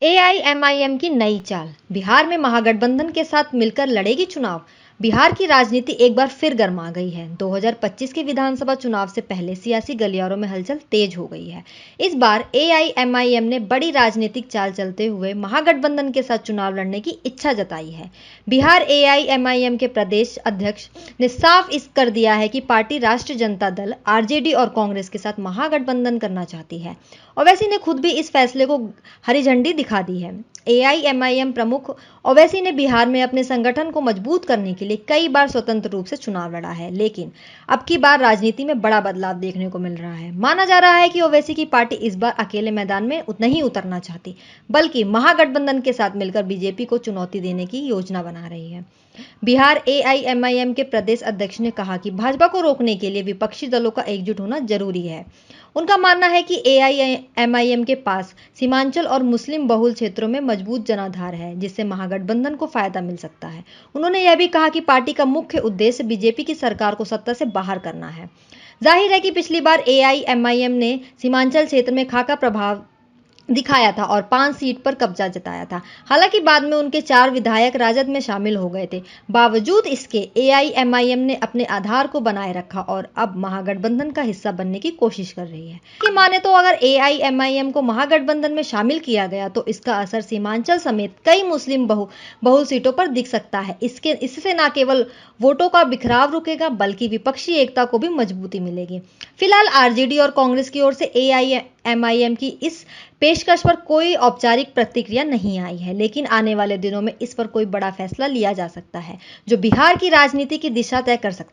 AIMIM की नई चाल, बिहार में महागठबंधन के साथ मिलकर लड़ेगी चुनाव। बिहार की राजनीति एक बार फिर गर्मा गई है। 2025 के विधानसभा चुनाव से पहले सियासी गलियारों में हलचल तेज हो गई है। इस बार एआईएमआईएम ने बड़ी राजनीतिक चाल चलते हुए महागठबंधन के साथ चुनाव लड़ने की इच्छा जताई है। बिहार एआईएमआईएम के प्रदेश अध्यक्ष ने साफ इस कर दिया है कि पार्टी राष्ट्रीय जनता दल आरजेडी और कांग्रेस के साथ महागठबंधन करना चाहती है। ओवैसी ने खुद भी इस फैसले को हरी झंडी दिखा दी है। एआईएमआईएम प्रमुख ओवैसी ने बिहार में अपने संगठन को मजबूत करने के लिए कई बार स्वतंत्र रूप से चुनाव लड़ा है, लेकिन अब की बार राजनीति में बड़ा बदलाव देखने को मिल रहा है। माना जा रहा है कि ओवैसी की पार्टी इस बार अकेले मैदान में नहीं उतरना चाहती, बल्कि महागठबंधन के साथ मिलकर बीजेपी को चुनौती देने की योजना बना रही है। बिहार एआईएमआईएम के प्रदेश अध्यक्ष ने कहा कि भाजपा को रोकने के लिए विपक्षी दलों का एकजुट होना जरूरी है। उनका मानना है कि एआईएमआईएम के पास सीमांचल और मुस्लिम बहुल क्षेत्रों में मजबूत जनाधार है, जिससे महागठबंधन को फायदा मिल सकता है। उन्होंने यह भी कहा कि पार्टी का मुख्य उद्देश्य बीजेपी की सरकार को सत्ता से बाहर करना है। जाहिर है कि पिछली बार एआईएमआईएम ने सीमांचल क्षेत्र में खाका प्रभाव दिखाया था और 5 सीट पर कब्जा जताया था। हालांकि बाद में उनके 4 विधायक राजद में शामिल हो गए थे। बावजूद इसके एआईएमआईएम ने अपने आधार को बनाए रखा और अब महागठबंधन का हिस्सा बनने की कोशिश कर रही है। कि माने तो अगर एआईएमआईएम को महागठबंधन में शामिल किया गया तो इसका असर सीमांचल समेत कई मुस्लिम बहुल सीटों पर दिख सकता है। इससे न केवल वोटों का बिखराव रुकेगा, बल्कि विपक्षी एकता को भी मजबूती मिलेगी। फिलहाल आरजेडी और कांग्रेस की ओर से एआईएमआईएम की इस पेशकश पर कोई औपचारिक प्रतिक्रिया नहीं आई है, लेकिन आने वाले दिनों में इस पर कोई बड़ा फैसला लिया जा सकता है, जो बिहार की राजनीति की दिशा तय कर सकता है।